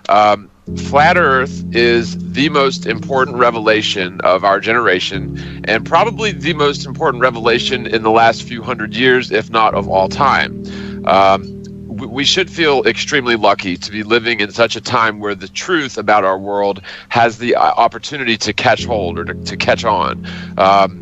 Flat Earth is the most important revelation of our generation, and probably the most important revelation in the last few hundred years, if not of all time. We should feel extremely lucky to be living in such a time where the truth about our world has the opportunity to catch hold or to catch on.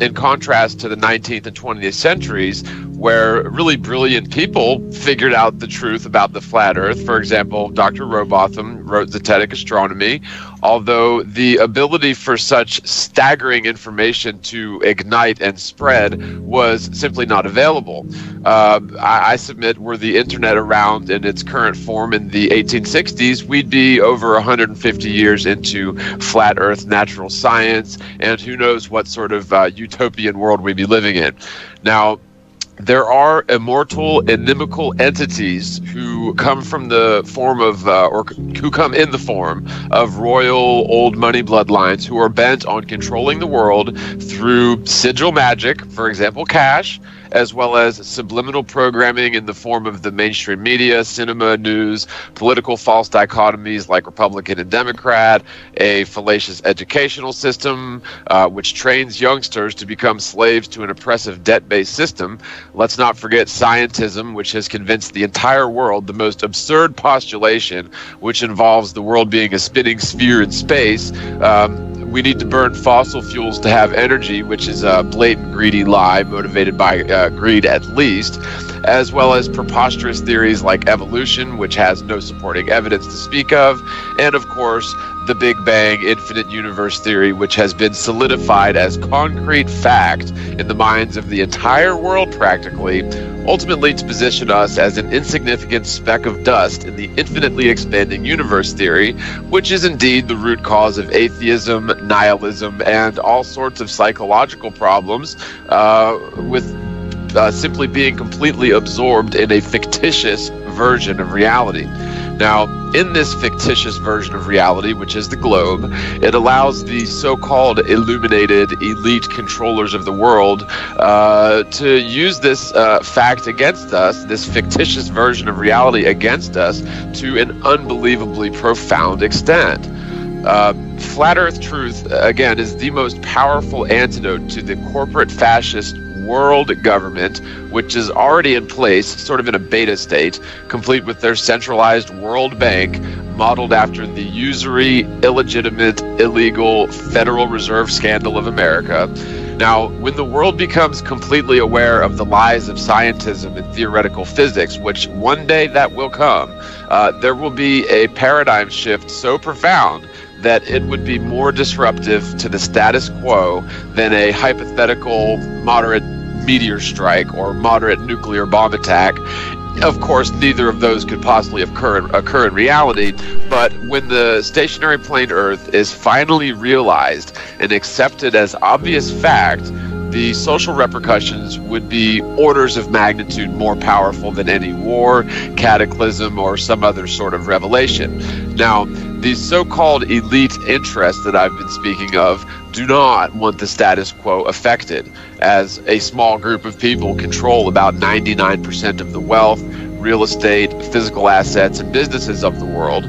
In contrast to the 19th and 20th centuries, where really brilliant people figured out the truth about the flat Earth. For example, Dr. Rowbotham wrote Zetetic Astronomy, although the ability for such staggering information to ignite and spread was simply not available. I submit, were the internet around in its current form in the 1860s, we'd be over 150 years into flat Earth natural science, and who knows what sort of utopian world we'd be living in. Now, there are immortal, inimical entities who come from the form of, or who come in the form of royal old money bloodlines who are bent on controlling the world through sigil magic, for example, cash, as well as subliminal programming in the form of the mainstream media, cinema, news, political false dichotomies like Republican and Democrat, a fallacious educational system which trains youngsters to become slaves to an oppressive debt-based system. Let's not forget scientism, which has convinced the entire world the most absurd postulation, which involves the world being a spinning sphere in space. We need to burn fossil fuels to have energy, which is a blatant greedy lie motivated by greed at least, as well as preposterous theories like evolution, which has no supporting evidence to speak of, and of course the Big Bang infinite universe theory, which has been solidified as concrete fact in the minds of the entire world practically, ultimately to position us as an insignificant speck of dust in the infinitely expanding universe theory, which is indeed the root cause of atheism, nihilism, and all sorts of psychological problems, with simply being completely absorbed in a fictitious version of reality. Now, in this fictitious version of reality, which is the globe, it allows the so-called illuminated elite controllers of the world to use this fact against us, this fictitious version of reality against us, to an unbelievably profound extent. Flat Earth truth, again, is the most powerful antidote to the corporate fascist world government, which is already in place, sort of in a beta state, complete with their centralized World Bank, modeled after the usury, illegitimate, illegal Federal Reserve scandal of America. Now, when the world becomes completely aware of the lies of scientism and theoretical physics, which one day that will come, there will be a paradigm shift so profound that it would be more disruptive to the status quo than a hypothetical moderate meteor strike or moderate nuclear bomb attack. Of course, neither of those could possibly occur in reality, but when the stationary plane Earth is finally realized and accepted as obvious fact, the social repercussions would be orders of magnitude more powerful than any war, cataclysm, or some other sort of revelation. Now, these so-called elite interests that I've been speaking of do not want the status quo affected, as a small group of people control about 99% of the wealth, real estate, physical assets, and businesses of the world.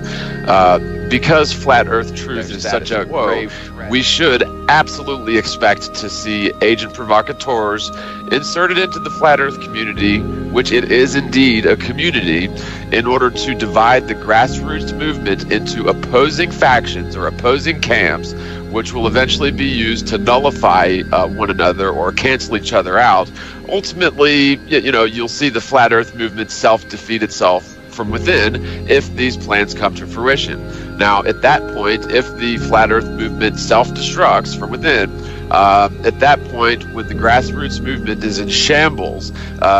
Because flat Earth truth is such a grave threat, we should absolutely expect to see agent provocateurs inserted into the flat Earth community, which it is indeed a community, in order to divide the grassroots movement into opposing factions or opposing camps, which will eventually be used to nullify one another or cancel each other out. Ultimately, you'll see the flat Earth movement self-defeat itself from within if these plans come to fruition. Now, at that point, if the flat Earth movement self-destructs from within, at that point, when the grassroots movement is in shambles,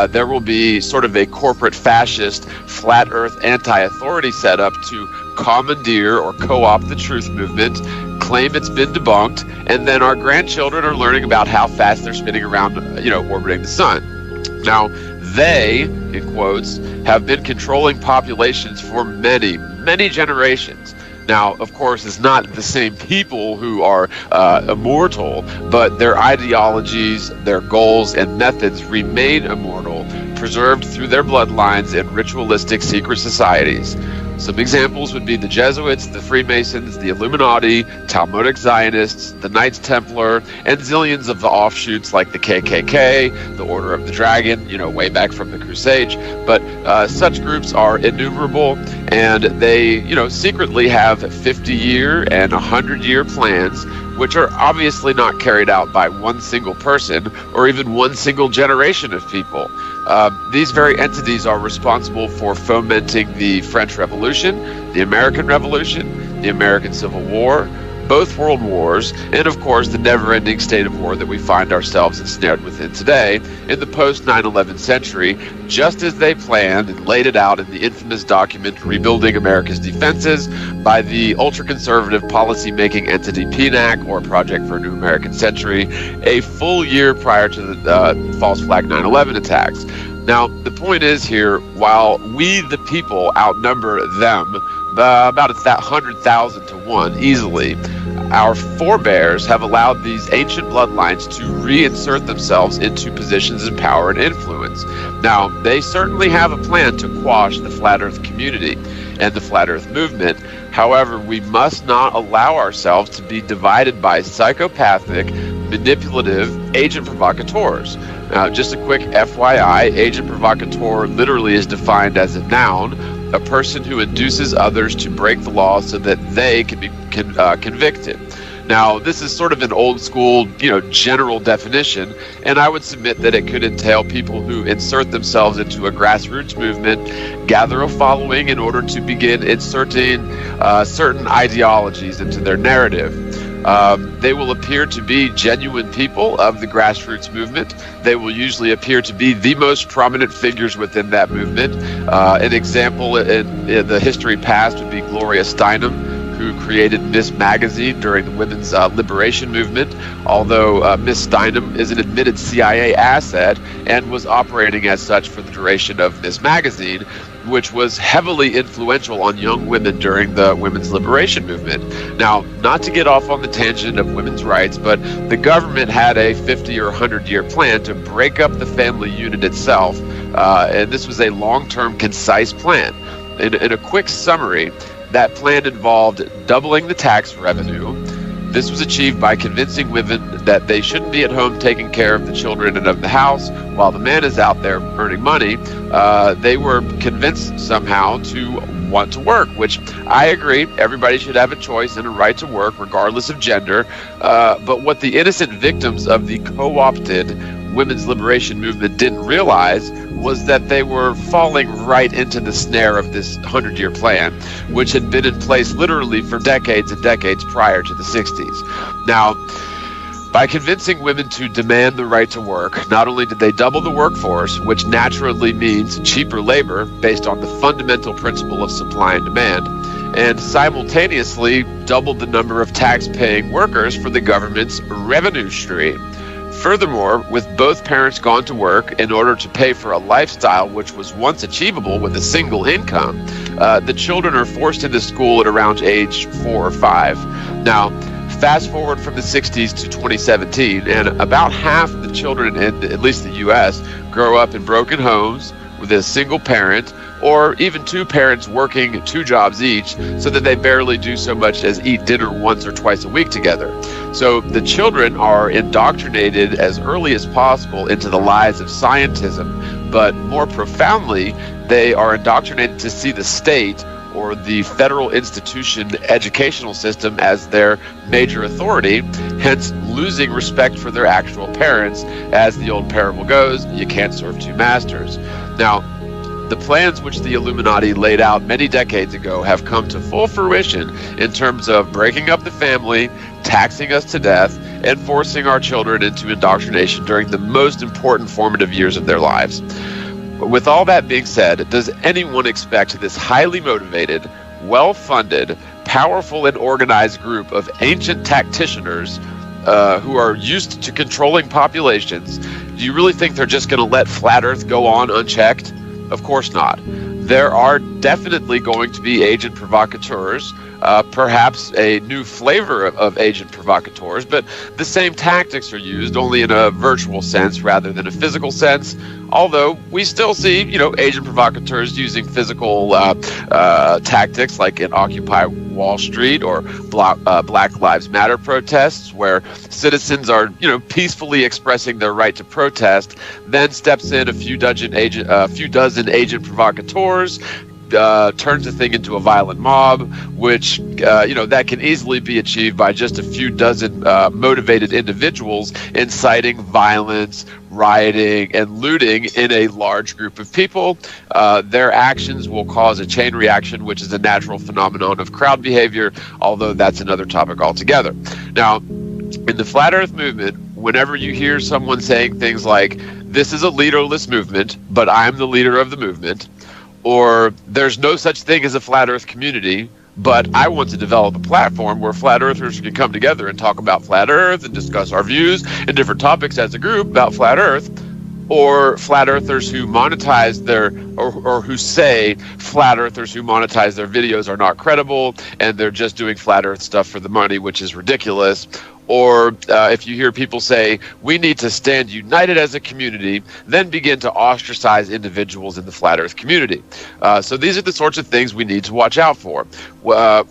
there will be sort of a corporate fascist flat Earth anti-authority setup to commandeer or co-opt the truth movement, claim it's been debunked, and then our grandchildren are learning about how fast they're spinning around, orbiting the sun. Now, they, in quotes, have been controlling populations for many, many generations. Now, of course, it's not the same people who are immortal, but their ideologies, their goals, and methods remain immortal, preserved through their bloodlines and ritualistic secret societies. Some examples would be the Jesuits, the Freemasons, the Illuminati, Talmudic Zionists, the Knights Templar, and zillions of the offshoots like the KKK, the Order of the Dragon, way back from the Crusades. But such groups are innumerable, and they, secretly have 50-year and 100-year plans, which are obviously not carried out by one single person or even one single generation of people. These very entities are responsible for fomenting the French Revolution, the American Revolution, the American Civil War, both world wars, and of course the never-ending state of war that we find ourselves ensnared within today in the post-9/11 century, just as they planned and laid it out in the infamous document Rebuilding America's Defenses by the ultra-conservative policy-making entity PNAC, or Project for a New American Century, a full year prior to the false flag 9/11 attacks. Now, the point is here, while we the people outnumber them about 100,000 to 1 easily, our forebears have allowed these ancient bloodlines to reinsert themselves into positions of power and influence. Now, they certainly have a plan to quash the Flat Earth community and the Flat Earth movement. However, we must not allow ourselves to be divided by psychopathic, manipulative agent provocateurs. Now, just a quick FYI, agent provocateur literally is defined as a noun, a person who induces others to break the law so that they can be convicted. Now, this is sort of an old school, general definition, and I would submit that it could entail people who insert themselves into a grassroots movement, gather a following in order to begin inserting certain ideologies into their narrative. They will appear to be genuine people of the grassroots movement. They will usually appear to be the most prominent figures within that movement. An example in the history past would be Gloria Steinem, who created Miss Magazine during the women's liberation movement, although Miss Steinem is an admitted CIA asset and was operating as such for the duration of Miss Magazine, which was heavily influential on young women during the women's liberation movement. Now, not to get off on the tangent of women's rights, but the government had a 50 or 100-year plan to break up the family unit itself, and this was a long-term, concise plan. In a quick summary, that plan involved doubling the tax revenue. This was achieved by convincing women that they shouldn't be at home taking care of the children and of the house while the man is out there earning money. They were convinced somehow to want to work, which I agree. Everybody should have a choice and a right to work regardless of gender. But what the innocent victims of the co-opted women's liberation movement didn't realize was that they were falling right into the snare of this 100-year plan, which had been in place literally for decades and decades prior to the 60s. Now, by convincing women to demand the right to work, not only did they double the workforce, which naturally means cheaper labor based on the fundamental principle of supply and demand, and simultaneously doubled the number of tax-paying workers for the government's revenue stream. Furthermore, with both parents gone to work in order to pay for a lifestyle which was once achievable with a single income, the children are forced into school at around age 4 or 5. Now, fast forward from the 60s to 2017, and about half of the children in at least the U.S. grow up in broken homes with a single parent, or even two parents working 2 jobs each, so that they barely do so much as eat dinner once or twice a week together. So the children are indoctrinated as early as possible into the lies of scientism, but more profoundly, they are indoctrinated to see the state or the federal institution educational system as their major authority, hence losing respect for their actual parents. As the old parable goes, you can't serve 2 masters. Now, the plans which the Illuminati laid out many decades ago have come to full fruition in terms of breaking up the family, taxing us to death, and forcing our children into indoctrination during the most important formative years of their lives. With all that being said, does anyone expect this highly motivated, well-funded, powerful, and organized group of ancient tacticianers who are used to controlling populations, do you really think they're just going to let Flat Earth go on unchecked? Of course not. there are definitely going to be agent provocateurs, perhaps a new flavor of agent provocateurs, but the same tactics are used, only in a virtual sense rather than a physical sense. Although we still see, agent provocateurs using physical tactics, like in Occupy Wall Street or Black Lives Matter protests, where citizens are, peacefully expressing their right to protest. Then steps in a few dozen agent provocateurs, turns the thing into a violent mob, which that can easily be achieved by just a few dozen motivated individuals inciting violence, rioting, and looting in a large group of people. Their actions will cause a chain reaction, which is a natural phenomenon of crowd behavior, although that's another topic altogether. Now, in the Flat Earth movement, whenever you hear someone saying things like, "This is a leaderless movement, but I'm the leader of the movement," or "There's no such thing as a Flat Earth community, but I want to develop a platform where Flat Earthers can come together and talk about Flat Earth and discuss our views and different topics as a group about Flat Earth," or Flat Earthers who monetize or who say Flat Earthers who monetize their videos are not credible and they're just doing Flat Earth stuff for the money, which is ridiculous. Or if you hear people say, "We need to stand united as a community," then begin to ostracize individuals in the Flat Earth community. So these are the sorts of things we need to watch out for.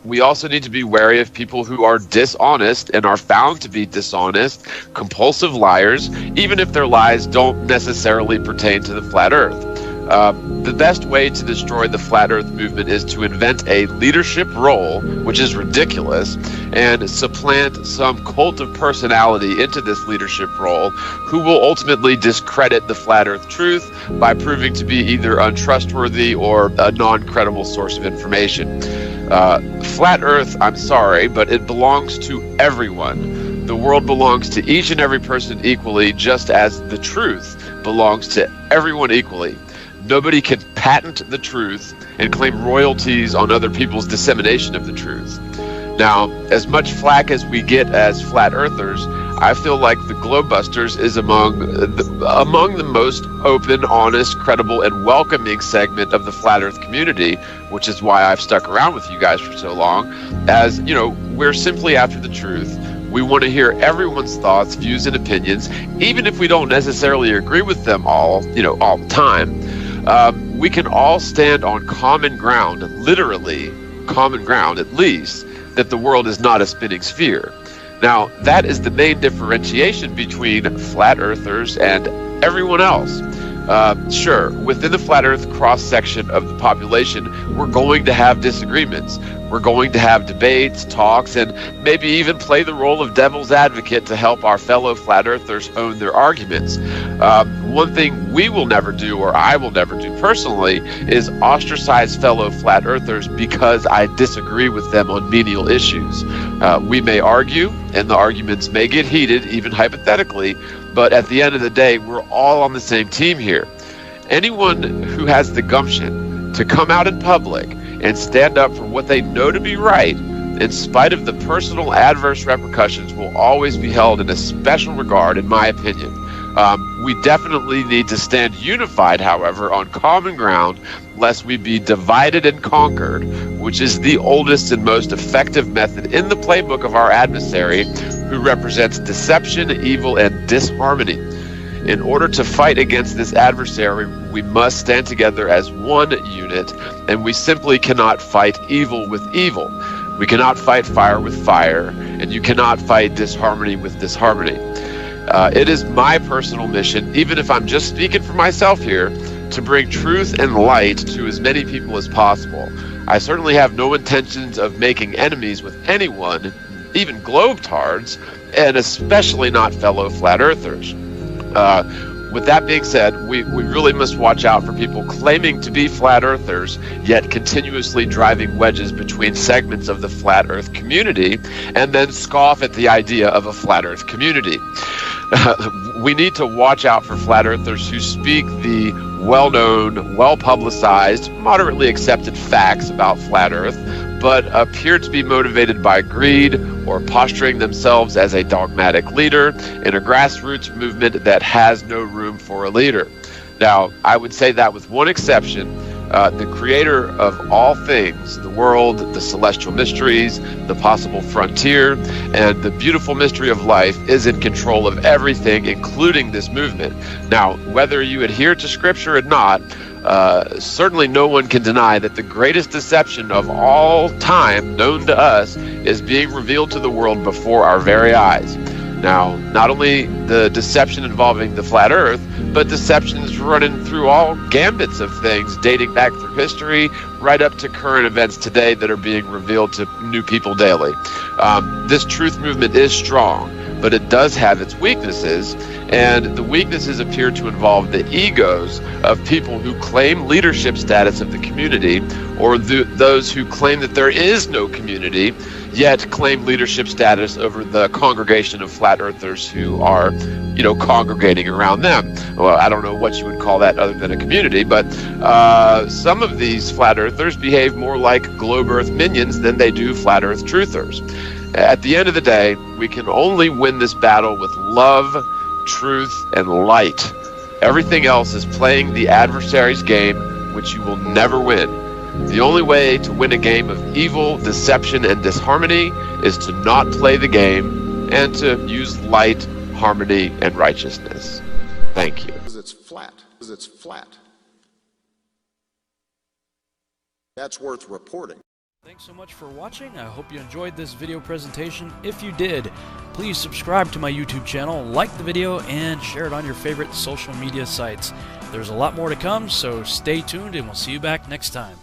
We also need to be wary of people who are dishonest and are found to be dishonest, compulsive liars, even if their lies don't necessarily pertain to the Flat Earth. The best way to destroy the Flat Earth movement is to invent a leadership role, which is ridiculous, and supplant some cult of personality into this leadership role who will ultimately discredit the Flat Earth truth by proving to be either untrustworthy or a non-credible source of information. Flat Earth, I'm sorry, but it belongs to everyone. The world belongs to each and every person equally, just as the truth belongs to everyone equally. Nobody can patent the truth and claim royalties on other people's dissemination of the truth. Now, as much flack as we get as Flat Earthers, I feel like the Globebusters is among the most open, honest, credible, and welcoming segment of the Flat Earth community, which is why I've stuck around with you guys for so long. As, we're simply after the truth. We want to hear everyone's thoughts, views, and opinions, even if we don't necessarily agree with them all the time. We can all stand on common ground, literally common ground at least, that the world is not a spinning sphere. Now, that is the main differentiation between Flat Earthers and everyone else. Sure, within the Flat Earth cross-section of the population, we're going to have disagreements. We're going to have debates, talks, and maybe even play the role of devil's advocate to help our fellow Flat Earthers hone their arguments. One thing we will never do, or I will never do personally, is ostracize fellow Flat Earthers because I disagree with them on menial issues. We may argue, and the arguments may get heated, even hypothetically, but at the end of the day, we're all on the same team here. Anyone who has the gumption to come out in public and stand up for what they know to be right, in spite of the personal adverse repercussions, will always be held in a special regard, in my opinion. We definitely need to stand unified, however, on common ground, lest we be divided and conquered, which is the oldest and most effective method in the playbook of our adversary, who represents deception, evil, and disharmony. In order to fight against this adversary, we must stand together as one unit, and we simply cannot fight evil with evil. We cannot fight fire with fire, and you cannot fight disharmony with disharmony. It is my personal mission, even if I'm just speaking for myself here, to bring truth and light to as many people as possible. I certainly have no intentions of making enemies with anyone, even globetards, and especially not fellow Flat Earthers. With that being said, we really must watch out for people claiming to be Flat Earthers, yet continuously driving wedges between segments of the Flat Earth community, and then scoff at the idea of a Flat Earth community. We need to watch out for Flat Earthers who speak the well-known, well-publicized, moderately accepted facts about Flat Earth, but appear to be motivated by greed or posturing themselves as a dogmatic leader in a grassroots movement that has no room for a leader. Now, I would say that with one exception, The creator of all things, the world, the celestial mysteries, the possible frontier, and the beautiful mystery of life, is in control of everything, including this movement. Now, whether you adhere to Scripture or not, certainly no one can deny that the greatest deception of all time known to us is being revealed to the world before our very eyes. Now, not only the deception involving the flat earth, but deceptions running through all gambits of things dating back through history right up to current events today that are being revealed to new people daily. This truth movement is strong, but it does have its weaknesses, and the weaknesses appear to involve the egos of people who claim leadership status of the community, or those who claim that there is no community, yet claim leadership status over the congregation of flat earthers who are, congregating around them. Well, I don't know what you would call that other than a community, but some of these flat earthers behave more like globe earth minions than they do flat earth truthers. At the end of the day, we can only win this battle with love, truth, and light. Everything else is playing the adversary's game, which you will never win. The only way to win a game of evil, deception, and disharmony is to not play the game and to use light, harmony, and righteousness. Thank you. It's flat. It's flat. That's worth reporting. Thanks so much for watching. I hope you enjoyed this video presentation. If you did, please subscribe to my YouTube channel, like the video, and share it on your favorite social media sites. There's a lot more to come, so stay tuned and we'll see you back next time.